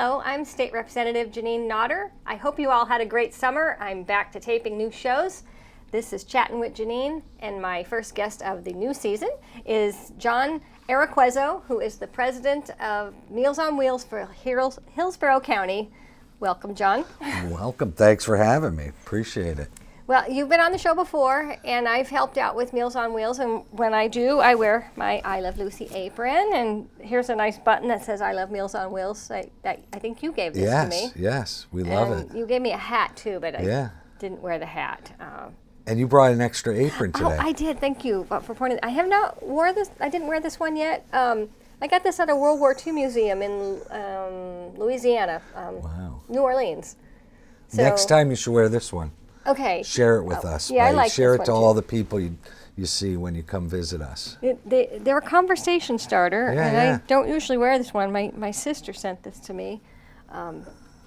Hello, I'm State Representative Janine Nodder. I hope you all had a great summer. I'm back to taping new shows. This is Chattin' with Janine, and my first guest of the new season is John Araquezo, who is the president of Meals on Wheels for Hillsborough County. Welcome, John. Welcome. Thanks for having me. Appreciate it. Well, you've been on the show before, and I've helped out with Meals on Wheels, and when I do, I wear my I Love Lucy apron, and here's a nice button that says I Love Meals on Wheels. I think you gave this to me. Yes, we love it. You gave me a hat, too, but I didn't wear the hat. And you brought an extra apron today. Oh, I did. Thank you for pointing. I have not wore this. I didn't wear this one yet. I got this at a World War II museum in Louisiana, Wow. New Orleans. So, Next time you should wear this one. Okay. Share it with us. Yeah, I right? like Share this it to one, all too. the people you see when you come visit us. They're a conversation starter, Yeah, and yeah. I don't usually wear this one. My sister sent this to me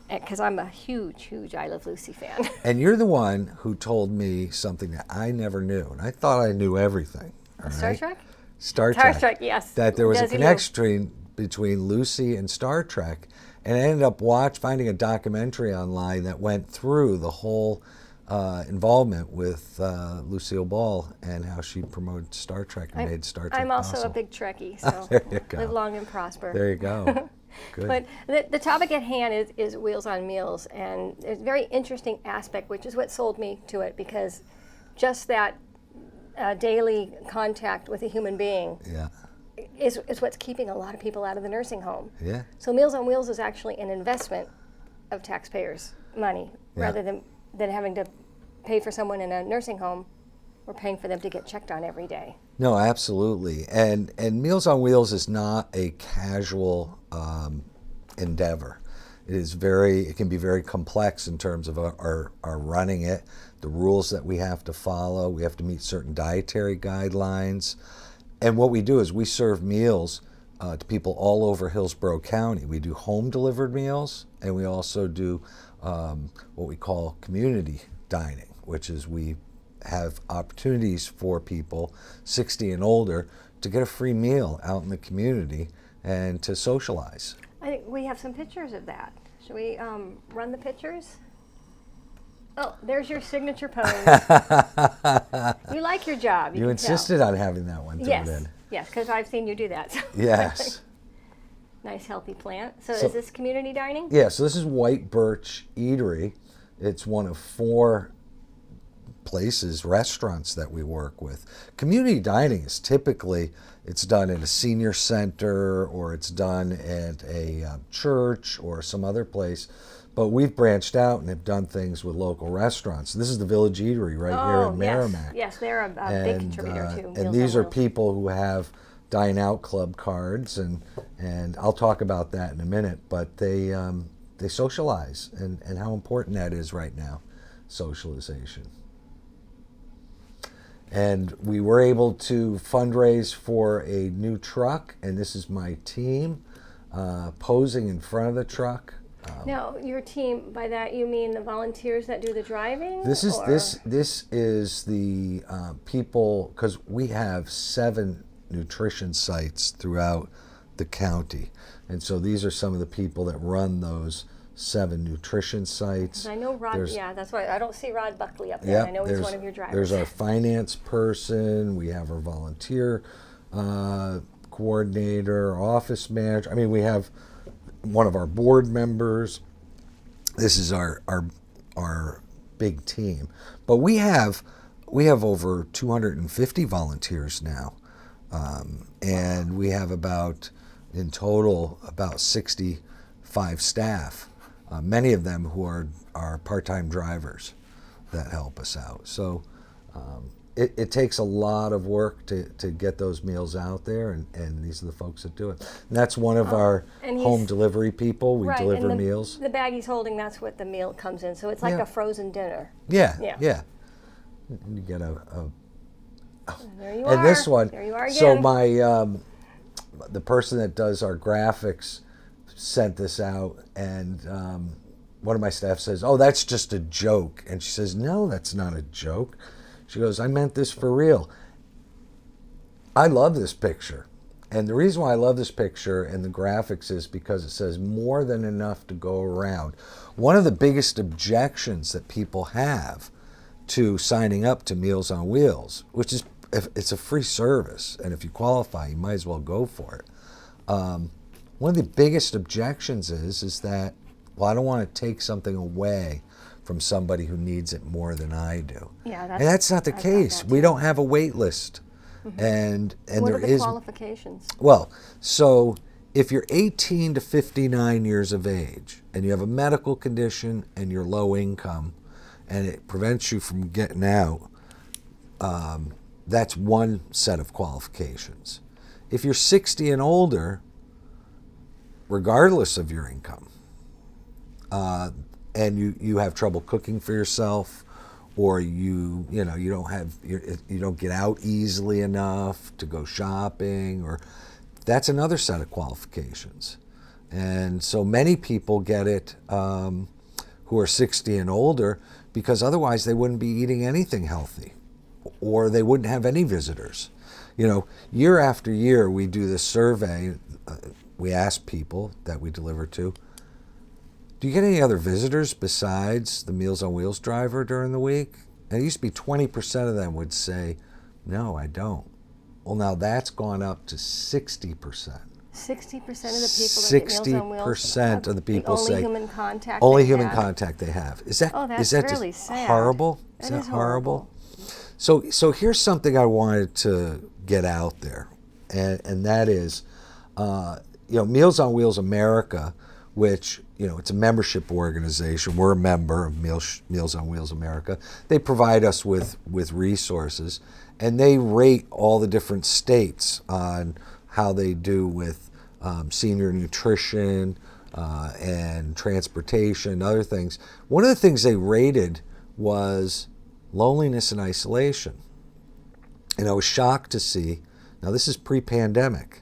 because I'm a huge I Love Lucy fan. And you're the one who told me something that I never knew, and I thought I knew everything. all Star right? Trek? Star Star Trek. Trek, yes. That there was a Desi Lu. connection between Lucy and Star Trek, and I ended up finding a documentary online that went through the whole involvement with Lucille Ball and how she promoted Star Trek and made Star Trek I'm also possible. a big Trekkie, so There you go. live long and prosper. There you go. Good. But the topic at hand is Wheels on Meals, and there's a very interesting aspect, which is what sold me to it, because just that daily contact with a human being Yeah. is what's keeping a lot of people out of the nursing home. Yeah. So Meals on Wheels is actually an investment of taxpayers' money, Yeah. rather than having to pay for someone in a nursing home. We're paying for them to get checked on every day. No, absolutely. And Meals on Wheels is not a casual endeavor. It can be very complex in terms of our running it, the rules that we have to follow. We have to meet certain dietary guidelines. And what we do is we serve meals to people all over Hillsborough County. We do home delivered meals, and we also do what we call community dining, which is we have opportunities for people 60 and older to get a free meal out in the community and to socialize. I think we have some pictures of that. Should we run the pictures? Oh, there's your signature pose. You like your job. You can insisted on having that one tell. thrown Yes, in. yes, because I've seen you do that. So. Yes. Nice healthy plant. So, So- is this community dining? Yeah, so this is White Birch Eatery. It's one of 4 restaurants that we work with. Community dining is typically, it's done at a senior center or it's done at a church or some other place. But we've branched out and have done things with local restaurants. This is the Village Eatery right here in Merrimack. Yes, they're a big contributor to Meals and on these are Wheels. people who have Dine Out Club cards, and I'll talk about that in a minute. But they socialize, and how important that is right now, socialization. And we were able to fundraise for a new truck, and this is my team posing in front of the truck. Now, your team, by that you mean the volunteers that do the driving? This is or- this is the people, because we have 7 nutrition sites throughout the county, and so these are some of the people that run those 7 nutrition sites. I know Rod. There's- Yeah, that's why I don't see Rod Buckley up there. Yep, I know he's one of your drivers. There's our finance person. We have our volunteer coordinator, our office manager. I mean, we have one of our board members. This is our big team. But we have over 250 volunteers now, and we have in total about 65 staff. Many of them who are part-time drivers that help us out. So it takes a lot of work to get those meals out there, and these are the folks that do it. And that's one of our and home he's- delivery people. We right, deliver and meals. The bag he's holding, that's what the meal comes in. So it's like Yeah. a frozen dinner. Yeah. Yeah. You get There you and are. this one. There you are again. So my the person that does our graphics sent this out, and one of my staff says, "Oh, that's just a joke," and she says, "No, that's not a joke." She goes, "I meant this for real." I love this picture. And the reason why I love this picture and the graphics is because it says more than enough to go around. One of the biggest objections that people have to signing up to Meals on Wheels, which is, if it's a free service, and if you qualify, you might as well go for it. One of the biggest objections is that, well, I don't want to take something away from somebody who needs it more than I do. Yeah, and that's not the case. We don't have a wait list. And what there are the is qualifications? well, so if you're 18 to 59 years of age and you have a medical condition and you're low income and it prevents you from getting out, that's one set of qualifications. If you're 60 and older, regardless of your income, and you have trouble cooking for yourself, or you don't get out easily enough to go shopping, or that's another set of qualifications. And so many people get it who are 60 and older because otherwise they wouldn't be eating anything healthy, or they wouldn't have any visitors. Year after year we do this survey. We ask people that we deliver to, do you get any other visitors besides the Meals on Wheels driver during the week? And it used to be 20% of them would say, no, I don't. Well, now that's gone up to 60%. 60% of the people that get Meals on Wheels. 60% of the people only say human contact. only they human have. contact they have. Is that that's really just sad. horrible? That is horrible. So here's something I wanted to get out there, and that is, Meals on Wheels America, which it's a membership organization. We're a member of Meals on Wheels America. They provide us with resources, and they rate all the different states on how they do with senior nutrition and transportation and other things. One of the things they rated was loneliness and isolation. And I was shocked to see, now this is pre-pandemic,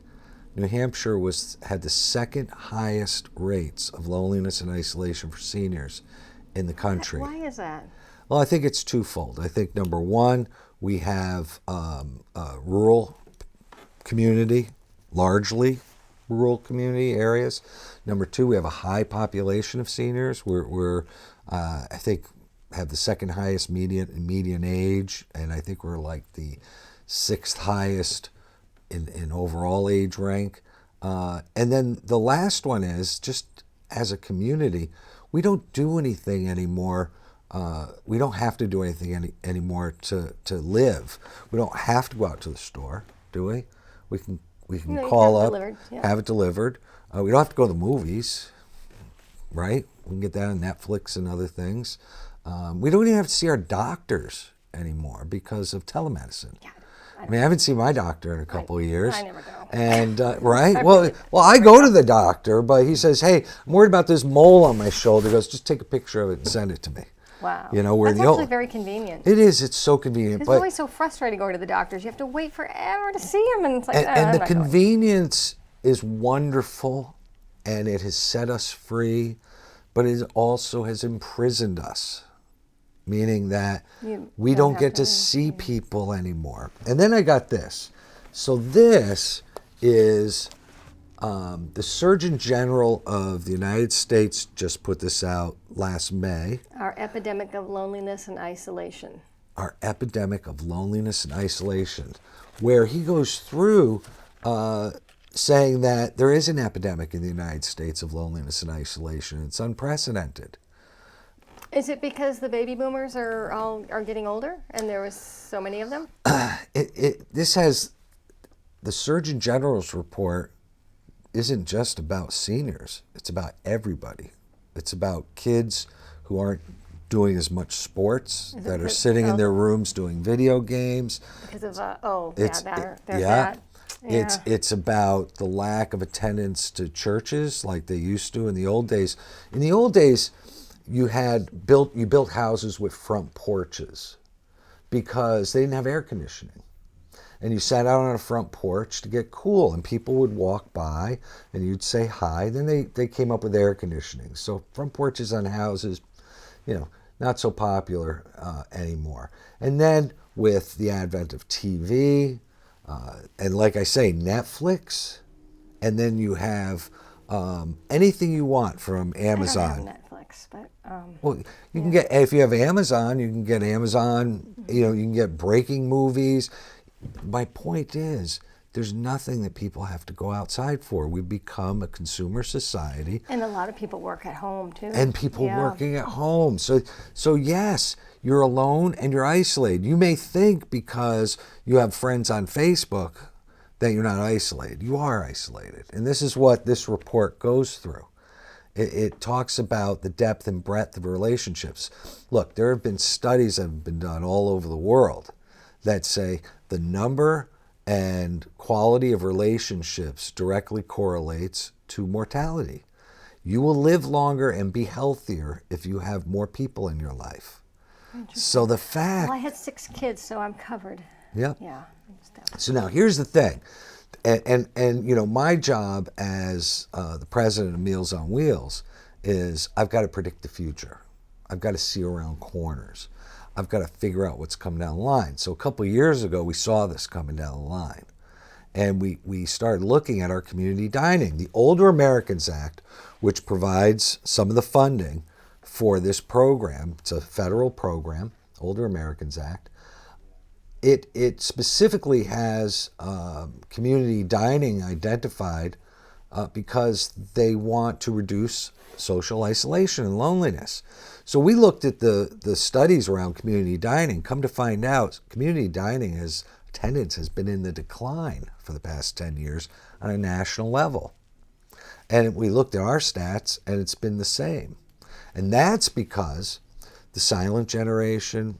New Hampshire had the second highest rates of loneliness and isolation for seniors in the country. Why is that? Well, I think it's twofold. I think number one, we have a rural community, largely rural community areas. Number two, we have a high population of seniors. We're I think, have the second highest median age, and I think we're like the sixth highest in overall age rank. And then the last one is, just as a community, we don't do anything anymore. We don't have to do anything anymore to live. We don't have to go out to the store, do we? We can call up, have it delivered. We don't have to go to the movies, right? We can get that on Netflix and other things. We don't even have to see our doctors anymore because of telemedicine. Yeah. I mean, I haven't seen my doctor in a couple of years. I never go. And right? Well, I go to the doctor, but he says, "Hey, I'm worried about this mole on my shoulder." He goes, "Just take a picture of it and send it to me." Wow. That's actually very convenient. It is. It's so convenient. It's always so frustrating going to the doctors. You have to wait forever to see him, and it's like, and the convenience is wonderful, and it has set us free, but it also has imprisoned us. Meaning that we don't get to see people anymore. And then I got this. So this is the Surgeon General of the United States just put this out last May. Our epidemic of loneliness and isolation. Our epidemic of loneliness and isolation, where he goes through saying that there is an epidemic in the United States of loneliness and isolation. It's unprecedented. Is it because the baby boomers are getting older and there was so many of them? This has, the Surgeon General's report isn't just about seniors. It's about everybody. It's about kids who aren't doing as much sports, that are sitting in their rooms doing video games. Because of that. It's about the lack of attendance to churches like they used to in the old days. In the old days, you built houses with front porches because they didn't have air conditioning. And you sat out on a front porch to get cool, and people would walk by and you'd say hi. Then they came up with air conditioning. So front porches on houses, not so popular anymore. And then with the advent of TV, And like I say, Netflix, and then you have anything you want from Amazon. I don't have Netflix, but Well, you can get, if you have Amazon, you can get Amazon, you can get breaking movies. My point is, there's nothing that people have to go outside for. We've become a consumer society. and a lot of people work at home too. And people Yeah. working at home. So yes, you're alone and you're isolated. You may think because you have friends on Facebook that you're not isolated. You are isolated. And this is what this report goes through. It talks about the depth and breadth of relationships. Look, there have been studies that have been done all over the world that say the number and quality of relationships directly correlates to mortality. You will live longer and be healthier if you have more people in your life. So the fact, Well, I had 6 kids, so I'm covered. yeah. Yeah. So now here's the thing, and my job as the president of Meals on Wheels is I've got to predict the future. I've got to see around corners. I've got to figure out what's coming down the line. So a couple of years ago, we saw this coming down the line. And we started looking at our community dining. The Older Americans Act, which provides some of the funding for this program, it's a federal program, Older Americans Act. It specifically has community dining identified because they want to reduce social isolation and loneliness. So we looked at the studies around community dining. Come to find out, community dining attendance has been in the decline for the past 10 years on a national level. And we looked at our stats, and it's been the same. And that's because the silent generation,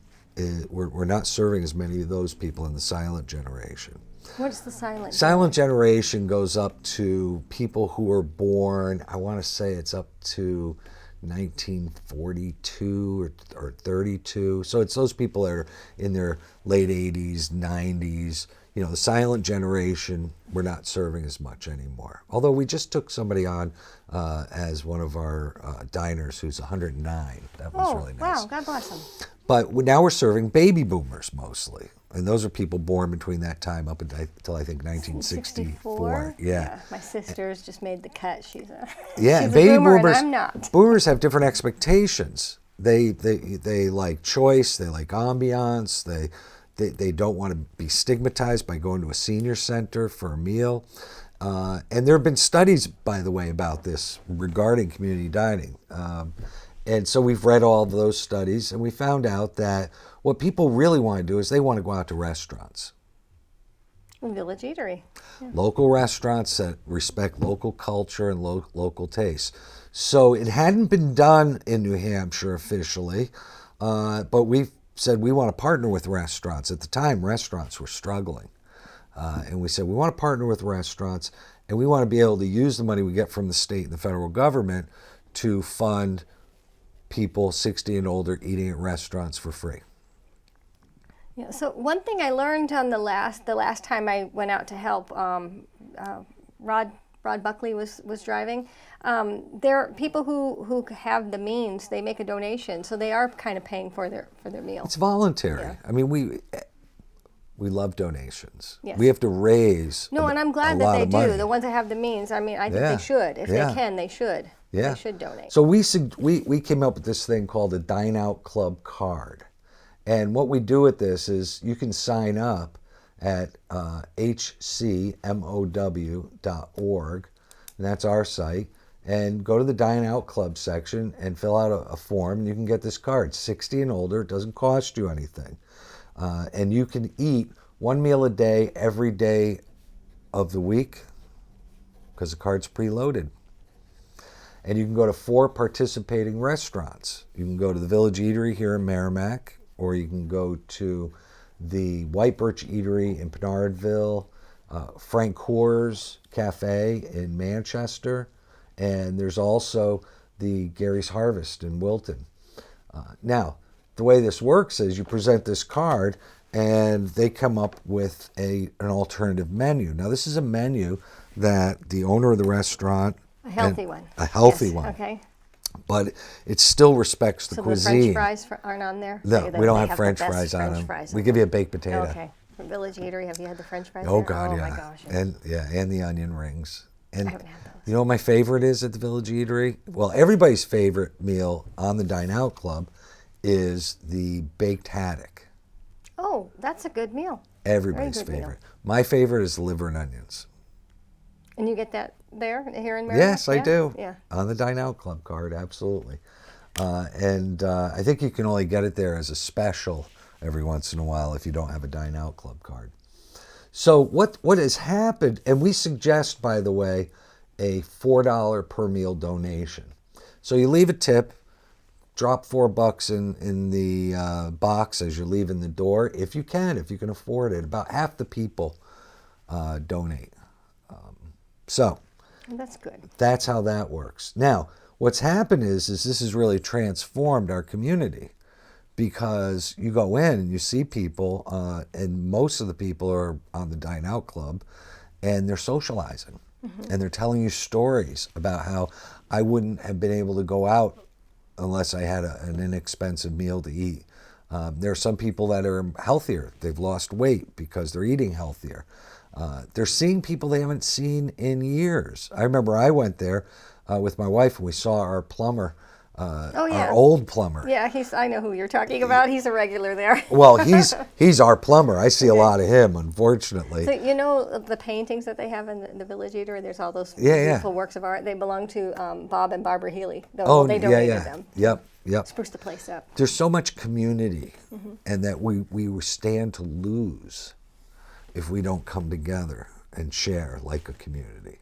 we're not serving as many of those people in the silent generation. What's the silent? Silent generation goes up to people who were born, I want to say it's up to 1942 or 32. So it's those people that are in their late 80s, 90s. The silent generation, we're not serving as much anymore. Although we just took somebody on as one of our diners who's 109. That was really nice. Wow, God bless them. But now we're serving baby boomers mostly. And those are people born between that time up until I think 1964. Yeah. My sister's just made the cut. She's a Yeah, she's baby a boomer boomers. and I'm not. Boomers have different expectations. They like choice. They like ambiance. They don't want to be stigmatized by going to a senior center for a meal. And there have been studies, by the way, about this regarding community dining. And so we've read all of those studies, and we found out that what people really want to do is they want to go out to restaurants. Village Eatery. Yeah. Local restaurants that respect local culture and local tastes. So it hadn't been done in New Hampshire officially, but we've said we want to partner with restaurants. At the time, restaurants were struggling. And we said we want to partner with restaurants, and we want to be able to use the money we get from the state and the federal government to fund people 60 and older eating at restaurants for free. Yeah. So one thing I learned on the last time I went out to help, Rod Buckley was driving. There are people who have the means. They make a donation, so they are kind of paying for their meal. It's voluntary. Yeah. I mean, we love donations. Yes. We have to raise No, and I'm a glad lot that they of do. money. The ones that have the means. I mean, I think Yeah. they should. If Yeah. they can, they should. Yeah. They should donate. So we came up with this thing called a Dine Out Club card. And what we do with this is you can sign up at hcmow.org, and that's our site, and go to the Dine Out Club section and fill out a form, and you can get this card. 60 and older, it doesn't cost you anything. And you can eat one meal a day every day of the week because the card's preloaded. And you can go to 4 participating restaurants. You can go to the Village Eatery here in Merrimack, or you can go to the White Birch Eatery in Pinardville, Frank Coors Cafe in Manchester, and there's also the Gary's Harvest in Wilton. Now, the way this works is you present this card, and they come up with an alternative menu. Now, this is a menu that the owner of the restaurant... A healthy one. A healthy Yes. one. Okay. But it still respects the So cuisine. the French fries aren't on there? No, They we don't they have the French best fries on them. fries We on give them. you a baked potato. Okay. From Village Eatery, have you had the French fries Oh there? God, Oh yeah. my gosh. And the onion rings. And I haven't had those. you know what my favorite is at the Village Eatery? Well, everybody's favorite meal on the Dine Out Club is the baked haddock. Oh, that's a good meal. Everybody's Very good meal. favorite. My favorite is liver and onions. And you get that there, here in Maryland? Yes, I do. Yeah. On the Dine Out Club card, absolutely. And I think you can only get it there as a special every once in a while if you don't have a Dine Out Club card. So what has happened, and we suggest, by the way, a $4 per meal donation. So you leave a tip, drop $4 in the box as you're leaving the door, if you can afford it. About half the people donate. So That's good. that's how that works. Now, what's happened is this has really transformed our community, because you go in and you see people, and most of the people are on the Dine Out Club, and they're socializing, and they're telling you stories about how I wouldn't have been able to go out unless I had an inexpensive meal to eat. There are some people that are healthier. They've lost weight because they're eating healthier. They're seeing people they haven't seen in years. I remember I went there with my wife, and we saw our plumber, our old plumber. Yeah, I know who you're talking about. He's a regular there. Well, he's our plumber. I see a lot of him, unfortunately. So you know the paintings that they have in the Village Eatery? There's all those Yeah. beautiful works of art. They belong to Bob and Barbara Healy. Oh, They donated yeah. them. Yep. Spruce the place up. There's so much community, and that we stand to lose if we don't come together and share like a community.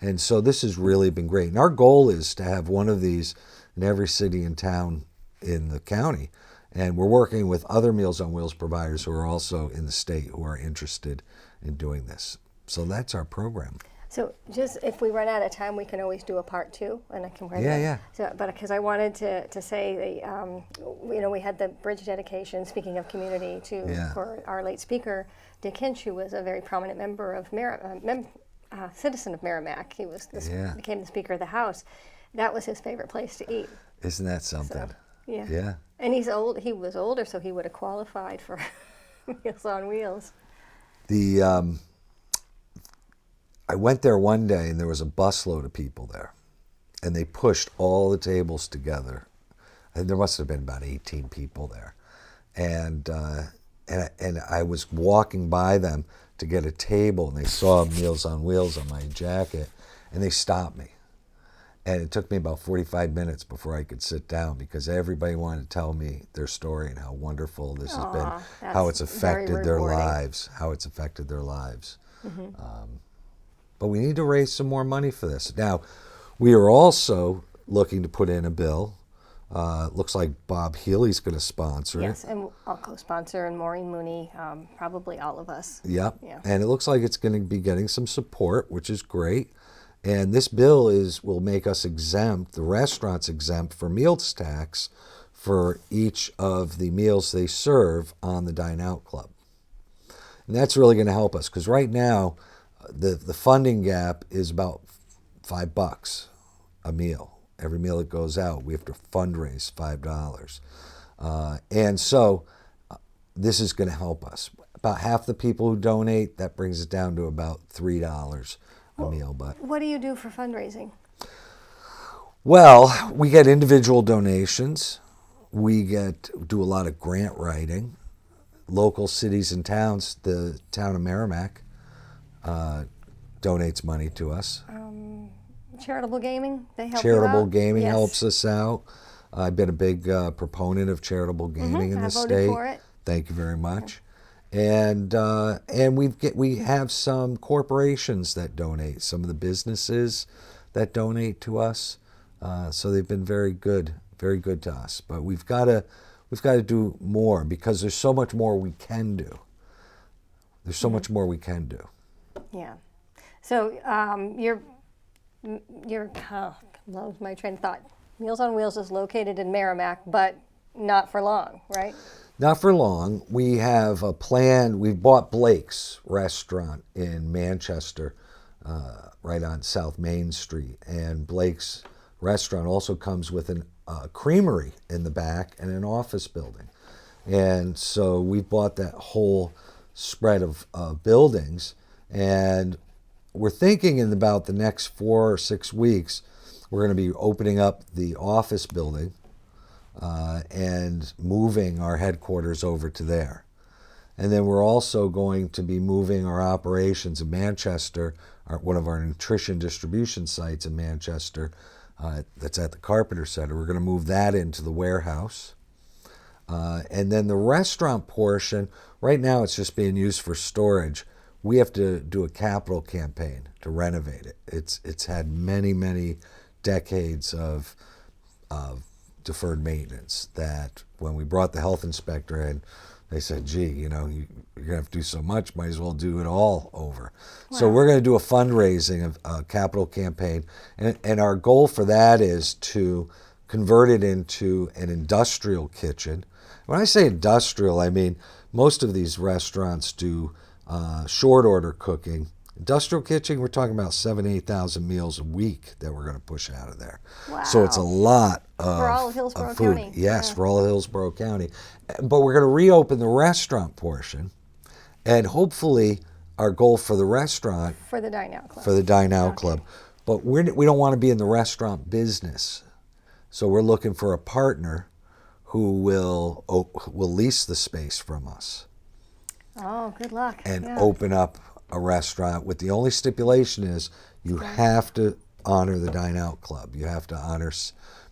And so this has really been great. And our goal is to have one of these in every city and town in the county. And we're working with other Meals on Wheels providers who are also in the state who are interested in doing this. So that's our program. So just if we run out of time, we can always do a part 2, and I can write Yeah, that. yeah. So, but because I wanted to say, we had the bridge dedication. Speaking of community, for our late speaker, Dick Hinch, who was a very prominent member of citizen of Merrimack. He was became the Speaker of the House. That was his favorite place to eat. Isn't that something? So, yeah. Yeah. And he's old. He was older, so he would have qualified for Meals on Wheels. I went there one day, and there was a busload of people there, and they pushed all the tables together, and there must have been about 18 people there, and I was walking by them to get a table, and they saw Meals on Wheels on my jacket, and they stopped me, and it took me about 45 minutes before I could sit down, because everybody wanted to tell me their story and how wonderful this has been, how it's affected their lives, But we need to raise some more money for this. Now, we are also looking to put in a bill. Looks like Bob Healy's going to sponsor it. Yes, and I'll co-sponsor, and Maureen Mooney, probably all of us. Yep. Yeah. And it looks like it's going to be getting some support, which is great. And this bill will make us exempt, the restaurants exempt for meals tax for each of the meals they serve on the Dine Out Club. And that's really going to help us, because right now, the funding gap is about $5 a meal. Every meal that goes out, we have to fundraise $5. And so this is going to help us. About half the people who donate, that brings it down to about $3 a meal. But what do you do for fundraising? Well, we get individual donations. We do a lot of grant writing. Local cities and towns, the town of Merrimack, donates money to us. Charitable gaming, they help Charitable you out? gaming Yes. helps us out. I've been a big proponent of charitable gaming in I the voted state. for it. Thank you very much. And we have some corporations that donate, some of the businesses that donate to us. So they've been very good to us. But we've got to do more, because there's so much more we can do. There's so much more we can do. Yeah. So lost my train of thought. Meals on Wheels is located in Merrimack, but not for long, right? Not for long. We have a plan. We bought Blake's restaurant in Manchester, right on South Main Street. And Blake's restaurant also comes with a creamery in the back and an office building. And so we bought that whole spread of buildings. And we're thinking in about the next 4 or 6 weeks, we're going to be opening up the office building and moving our headquarters over to there. And then we're also going to be moving our operations in Manchester, one of our nutrition distribution sites in Manchester, that's at the Carpenter Center. We're going to move that into the warehouse. And then the restaurant portion, right now it's just being used for storage. We have to do a capital campaign to renovate it. It's had many, many decades of deferred maintenance that when we brought the health inspector in, they said, gee, you're going to have to do so much, might as well do it all over. Wow. So we're going to do a fundraising of a capital campaign. And our goal for that is to convert it into an industrial kitchen. When I say industrial, I mean most of these restaurants do short order cooking. Industrial kitchen, we're talking about 8,000 meals a week that we're going to push out of there. Wow. So it's a lot of, for all of Hillsborough food. County. Yes, for all of Hillsborough County. But we're going to reopen the restaurant portion, and hopefully our goal for the restaurant for the Dine Out Club. For the Dine Out Club. But we don't want to be in the restaurant business. So we're looking for a partner who will lease the space from us. Oh, good luck. And open up a restaurant with the only stipulation is you have to honor the Dine Out Club. You have to honor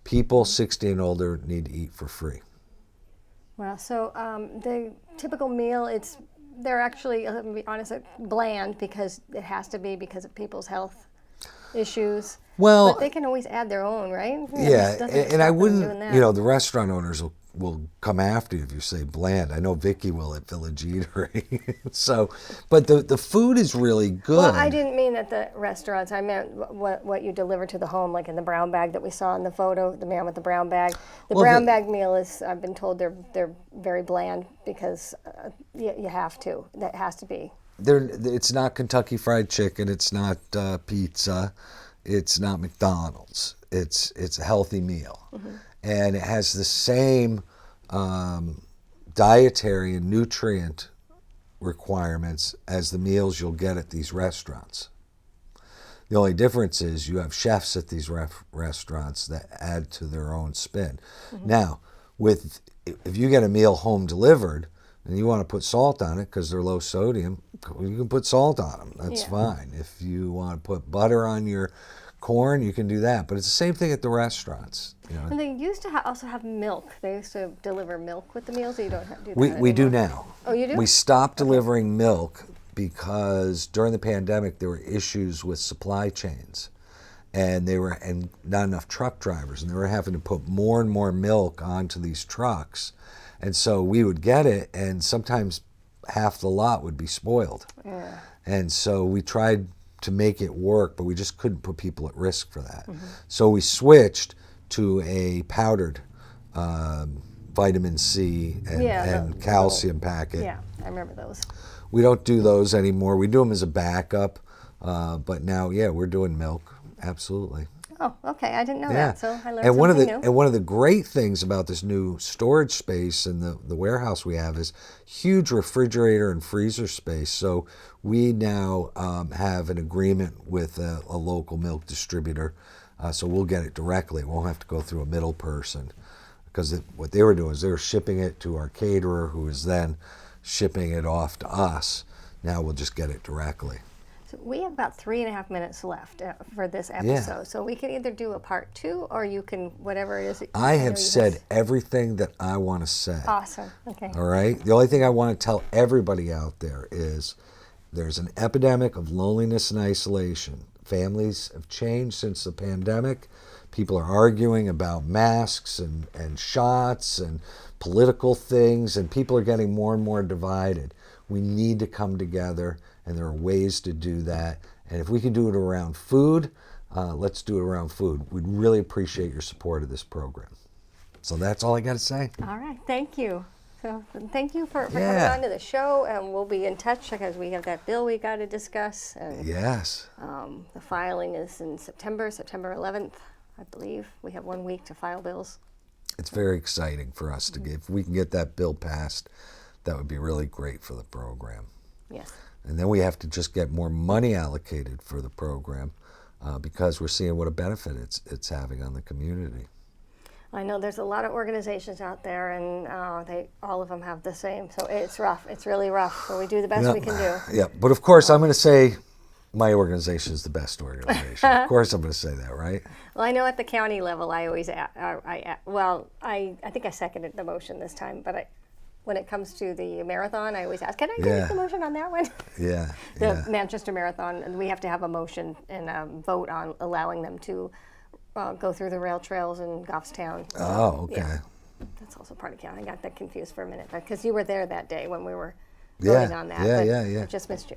people 60 and older need to eat for free. Well, so the typical meal, they're actually, let me be honest, bland because it has to be because of people's health issues. Well, but they can always add their own, right? Yeah, and I wouldn't, the restaurant owners will come after you if you say bland. I know Vicky will at Village Eatery. So, but the food is really good. Well, I didn't mean at the restaurants. I meant what you deliver to the home, like in the brown bag that we saw in the photo, the man with the brown bag. The brown bag meal is, I've been told they're very bland because you have to. That has to be. It's not Kentucky Fried Chicken. It's not pizza. It's not McDonald's. It's a healthy meal. Mm-hmm. And it has the same dietary and nutrient requirements as the meals you'll get at these restaurants. The only difference is you have chefs at these restaurants that add to their own spin. Mm-hmm. Now, if you get a meal home delivered and you want to put salt on it because they're low sodium, you can put salt on them. That's fine. If you want to put butter on your corn, you can do that. But it's the same thing at the restaurants. And they used to also have milk. They used to deliver milk with the meals, or you don't have to do that We do anymore? now. Oh, you do? We stopped delivering milk because during the pandemic there were issues with supply chains. And not enough truck drivers. And they were having to put more and more milk onto these trucks. And so we would get it, and sometimes half the lot would be spoiled. Yeah. And so we tried to make it work, but we just couldn't put people at risk for that. Mm-hmm. So we switched to a powdered vitamin C and calcium packet. Yeah, I remember those. We don't do those anymore. We do them as a backup, but now, we're doing milk. Absolutely. Oh, okay. I didn't know that, so I learned and something new. And one of the great things about this new storage space and the warehouse we have is huge refrigerator and freezer space. So we now have an agreement with a local milk distributor, so we'll get it directly. We won't have to go through a middle person, because what they were doing is they were shipping it to our caterer, who is then shipping it off to us. Now we'll just get it directly. We have about 3.5 minutes left for this episode, so we can either do a part 2 or you can, whatever it is. I have said everything that I want to say. Awesome. Okay. All right? The only thing I want to tell everybody out there is there's an epidemic of loneliness and isolation. Families have changed since the pandemic. People are arguing about masks and shots and political things, and people are getting more and more divided. We need to come together, and there are ways to do that. And if we can do it around food, let's do it around food. We'd really appreciate your support of this program. So that's all I got to say. All right. Thank you. So thank you for coming on to the show, and we'll be in touch because we have that bill we got to discuss. And, yes. The filing is in September 11th, I believe. We have 1 week to file bills. It's very exciting for us to get. If we can get that bill passed, that would be really great for the program. Yes. And then we have to just get more money allocated for the program because we're seeing what a benefit it's having on the community. I know there's a lot of organizations out there, and all of them have the same. So it's rough. It's really rough. So we do the best we can do. Yeah, but of course I'm going to say my organization is the best organization. Of course I'm going to say that, right? Well, I know at the county level, I always, I think I seconded the motion this time, but when it comes to the marathon, I always ask, can I make the motion on that one? Yeah. The Manchester Marathon, and we have to have a motion and a vote on allowing them to go through the rail trails in Goffstown. Oh, okay. Yeah. That's also part of county. I got that confused for a minute because you were there that day when we were voting on that. Yeah. I just missed you.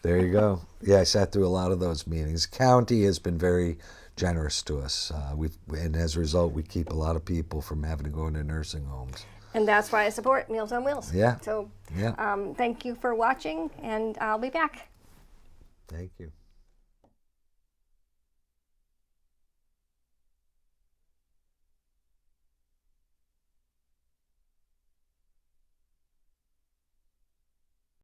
There you go. Yeah, I sat through a lot of those meetings. County has been very generous to us. And as a result, we keep a lot of people from having to go into nursing homes. And that's why I support Meals on Wheels. Yeah. So Yeah. thank you for watching, and I'll be back. Thank you.